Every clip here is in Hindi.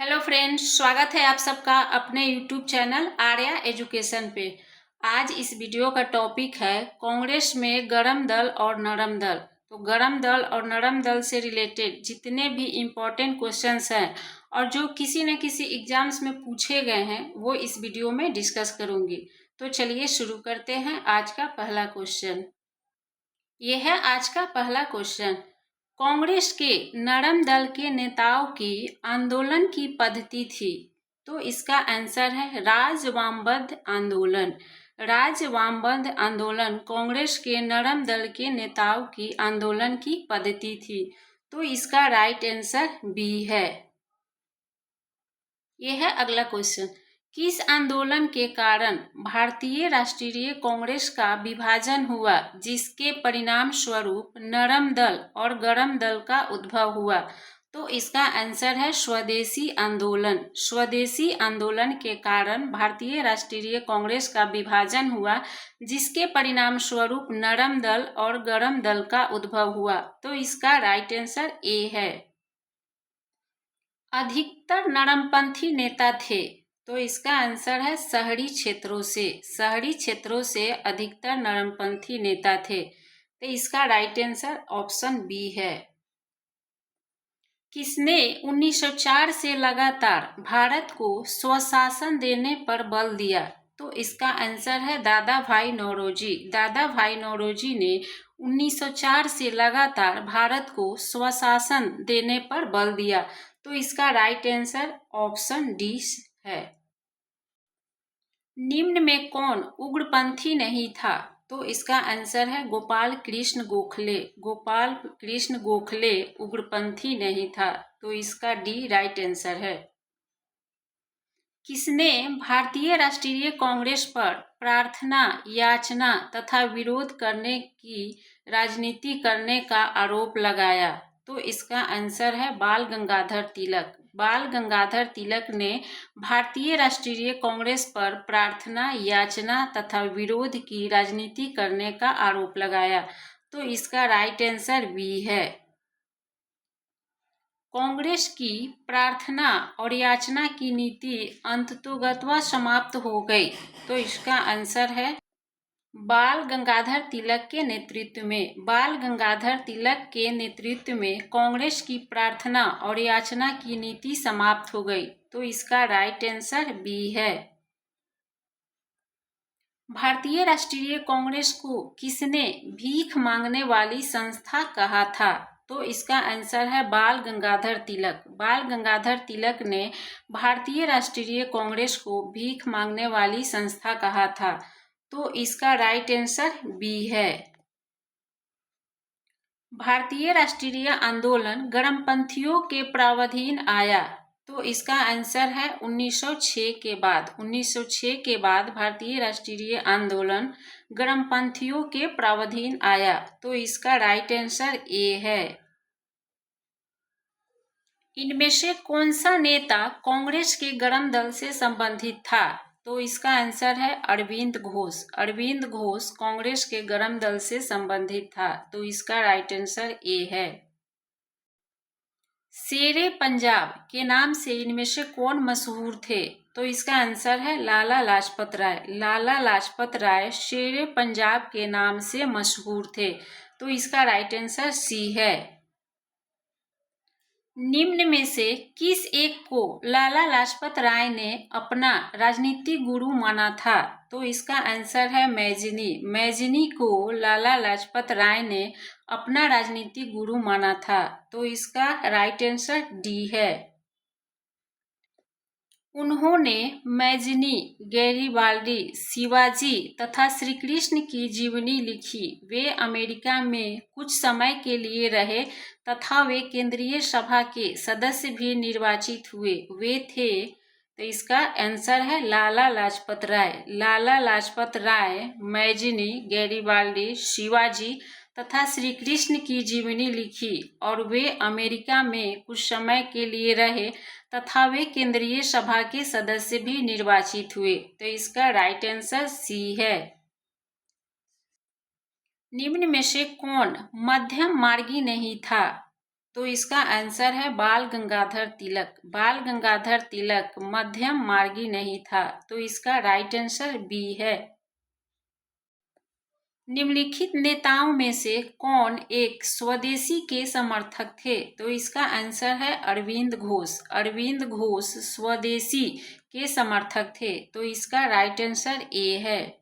हेलो फ्रेंड्स, स्वागत है आप सबका अपने यूट्यूब चैनल आर्या एजुकेशन पे। आज इस वीडियो का टॉपिक है कांग्रेस में गरम दल और नरम दल। तो गरम दल और नरम दल से रिलेटेड जितने भी इम्पोर्टेंट क्वेश्चंस हैं और जो किसी न किसी एग्जाम्स में पूछे गए हैं वो इस वीडियो में डिस्कस करूंगी। तो चलिए शुरू करते हैं आज का पहला क्वेश्चन। ये है आज का पहला क्वेश्चन। कांग्रेस के नरम दल के नेताओं की आंदोलन की पद्धति थी। तो इसका आंसर है राजवामबद्ध आंदोलन। राजवामबद्ध आंदोलन कांग्रेस के नरम दल के नेताओं की आंदोलन की पद्धति थी। तो इसका राइट आंसर बी है। यह है अगला क्वेश्चन। किस आंदोलन के कारण भारतीय राष्ट्रीय कांग्रेस का विभाजन हुआ, जिसके परिणाम स्वरूप नरम दल और गरम दल का उद्भव हुआ? तो इसका आंसर है स्वदेशी आंदोलन। स्वदेशी आंदोलन के कारण भारतीय राष्ट्रीय कांग्रेस का विभाजन हुआ, जिसके परिणाम स्वरूप नरम दल और गरम दल का उद्भव हुआ। तो इसका राइट आंसर ए है। अधिकतर नरमपंथी नेता थे। तो इसका आंसर है शहरी क्षेत्रों से। शहरी क्षेत्रों से अधिकतर नरमपंथी नेता थे। तो इसका राइट आंसर ऑप्शन बी है। किसने 1904 से लगातार भारत को स्वशासन देने पर बल दिया? तो इसका आंसर है दादा भाई नौरोजी। दादा भाई नौरोजी ने 1904 से लगातार भारत को स्वशासन देने पर बल दिया। तो इसका राइट आंसर ऑप्शन डी है। निम्न में कौन उग्रपंथी नहीं था? तो इसका आंसर है गोपाल कृष्ण गोखले। गोपाल कृष्ण गोखले उग्रपंथी नहीं था। तो इसका डी राइट आंसर है। किसने भारतीय राष्ट्रीय कांग्रेस पर प्रार्थना, याचना तथा विरोध करने की राजनीति करने का आरोप लगाया? तो इसका आंसर है बाल गंगाधर तिलक। बाल गंगाधर तिलक ने भारतीय राष्ट्रीय कांग्रेस पर प्रार्थना, याचना तथा विरोध की राजनीति करने का आरोप लगाया। तो इसका राइट आंसर बी है। कांग्रेस की प्रार्थना और याचना की नीति अंततोगत्वा समाप्त हो गई। तो इसका आंसर है बाल गंगाधर तिलक के नेतृत्व में। बाल गंगाधर तिलक के नेतृत्व में कांग्रेस की प्रार्थना और याचना की नीति समाप्त हो गई। तो इसका राइट आंसर बी है। भारतीय राष्ट्रीय कांग्रेस को किसने भीख मांगने वाली संस्था कहा था? तो इसका आंसर है बाल गंगाधर तिलक। बाल गंगाधर तिलक ने भारतीय राष्ट्रीय कांग्रेस को भीख मांगने वाली संस्था कहा था। तो इसका राइट आंसर बी है। भारतीय राष्ट्रीय आंदोलन गरमपंथियों के प्रावधान आया। तो इसका आंसर है 1906 के बाद। 1906 के बाद भारतीय राष्ट्रीय आंदोलन गरमपंथियों के प्रावधान आया। तो इसका राइट आंसर ए है। इनमें से कौन सा नेता कांग्रेस के गरम दल से संबंधित था? तो इसका आंसर है अरविंद घोष। अरविंद घोष कांग्रेस के गरम दल से संबंधित था। तो इसका राइट आंसर ए है। शेरे पंजाब के नाम से इनमें से कौन मशहूर थे? तो इसका आंसर है लाला लाजपत राय। लाला लाजपत राय शेरे पंजाब के नाम से मशहूर थे। तो इसका राइट आंसर सी है। निम्न में से किस एक को लाला लाजपत राय ने अपना राजनीतिक गुरु माना था? तो इसका आंसर है मैजिनी। मैजिनी को लाला लाजपत राय ने अपना राजनीतिक गुरु माना था। तो इसका राइट आंसर डी है। उन्होंने मैजिनी, गैरिबाल्डी, शिवाजी तथा श्री कृष्ण की जीवनी लिखी। वे अमेरिका में कुछ समय के लिए रहे तथा वे केंद्रीय सभा के सदस्य भी निर्वाचित हुए। वे थे। तो इसका आंसर है लाला लाजपत राय। लाला लाजपत राय मैजिनी, गैरिबाल्डी, शिवाजी तथा श्री कृष्ण की जीवनी लिखी और वे अमेरिका में कुछ समय के लिए रहे तथा वे केंद्रीय सभा के सदस्य भी निर्वाचित हुए। तो इसका राइट आंसर सी है। निम्न में से कौन मध्यम मार्गी नहीं था? तो इसका आंसर है बाल गंगाधर तिलक। बाल गंगाधर तिलक मध्यम मार्गी नहीं था, तो इसका राइट आंसर बी है। निम्नलिखित नेताओं में से कौन एक स्वदेशी के समर्थक थे? तो इसका आंसर है अरविंद घोष। अरविंद घोष स्वदेशी के समर्थक थे, तो इसका राइट आंसर ए है।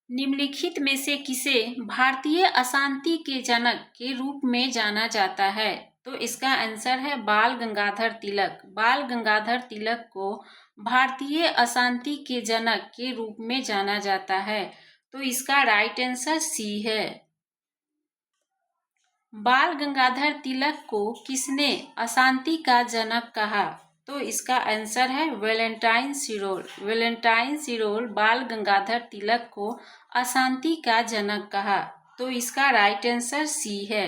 निम्नलिखित में से किसे भारतीय अशांति के जनक के रूप में जाना जाता है? तो इसका आंसर है बाल गंगाधर तिलक। बाल गंगाधर तिलक को भारतीय अशांति के जनक के रूप में जाना जाता है, तो इसका राइट आंसर सी है। बाल गंगाधर तिलक को किसने अशांति का जनक कहा? तो इसका आंसर है वैलेंटाइन सिरोल। वैलेंटाइन सिरोल बाल गंगाधर तिलक को अशांति का जनक कहा, तो इसका राइट आंसर सी है।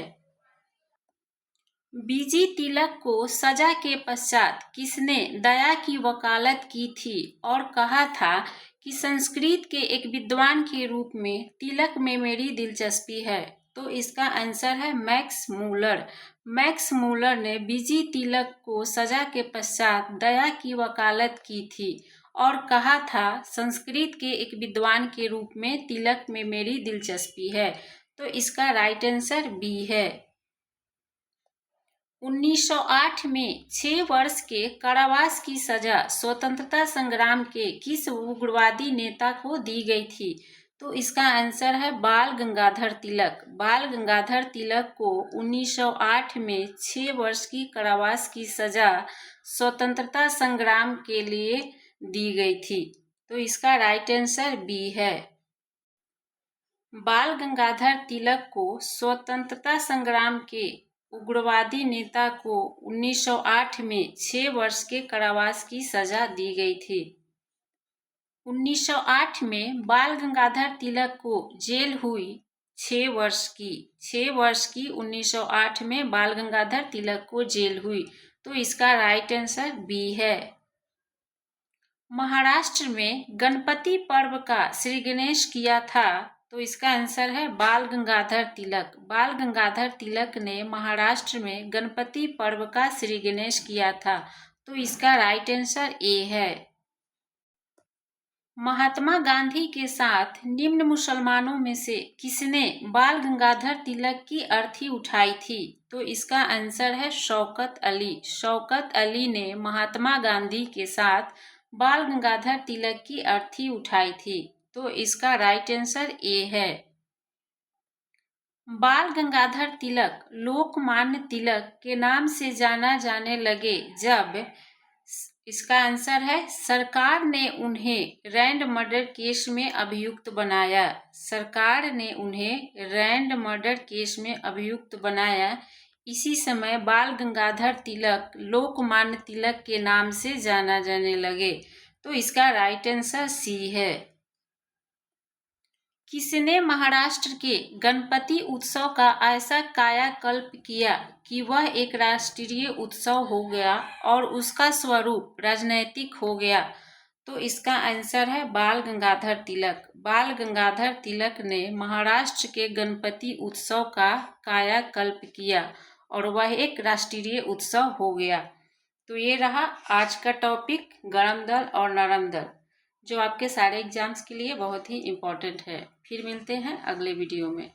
बीजी तिलक को सजा के पश्चात किसने दया की वकालत की थी और कहा था कि संस्कृत के एक विद्वान के रूप में तिलक में मेरी दिलचस्पी है? तो इसका आंसर है मैक्स मूलर। मैक्स मूलर ने बीजी तिलक को सजा के पश्चात दया की वकालत की थी और कहा था संस्कृत के एक विद्वान के रूप में तिलक में मेरी दिलचस्पी है, तो इसका राइट आंसर बी है। 1908 में 6 वर्ष के कारावास की सजा स्वतंत्रता संग्राम के किस उग्रवादी नेता को दी गई थी? तो इसका आंसर है बाल गंगाधर तिलक। बाल गंगाधर तिलक को 1908 में 6 वर्ष की कारावास की सजा स्वतंत्रता संग्राम के लिए दी गई थी, तो इसका राइट आंसर बी है। बाल गंगाधर तिलक को स्वतंत्रता संग्राम के उग्रवादी नेता को 1908 में 6 वर्ष के कारावास की सजा दी गई थी। 1908 में बाल गंगाधर तिलक को जेल हुई 6 वर्ष की 1908 में बाल गंगाधर तिलक को जेल हुई, तो इसका राइट आंसर बी है। महाराष्ट्र में गणपति पर्व का श्री गणेश किया था? तो इसका आंसर है बाल गंगाधर तिलक। बाल गंगाधर तिलक ने महाराष्ट्र में गणपति पर्व का श्री गणेश किया था, तो इसका राइट आंसर ए है। महात्मा गांधी के साथ निम्न मुसलमानों में से किसने बाल गंगाधर तिलक की अर्थी उठाई थी? तो इसका आंसर है शौकत अली। शौकत अली ने महात्मा गांधी के साथ बाल गंगाधर तिलक की अर्थी उठाई थी, तो इसका राइट आंसर ए है। बाल गंगाधर तिलक लोकमान्य तिलक के नाम से जाना जाने लगे जब? इसका आंसर है सरकार ने उन्हें रैंड मर्डर केस में अभियुक्त बनाया। सरकार ने उन्हें रैंड मर्डर केस में अभियुक्त बनाया। इसी समय बाल गंगाधर तिलक लोकमान्य तिलक के नाम से जाना जाने लगे, तो इसका राइट आंसर सी है। किसने महाराष्ट्र के गणपति उत्सव का ऐसा कायाकल्प किया कि वह एक राष्ट्रीय उत्सव हो गया और उसका स्वरूप राजनैतिक हो गया? तो इसका आंसर है बाल गंगाधर तिलक। बाल गंगाधर तिलक ने महाराष्ट्र के गणपति उत्सव का कायाकल्प किया और वह एक राष्ट्रीय उत्सव हो गया। तो ये रहा आज का टॉपिक गरम दल और नरम दल, जो आपके सारे एग्जाम्स के लिए बहुत ही इम्पोर्टेंट है। फिर मिलते हैं अगले वीडियो में।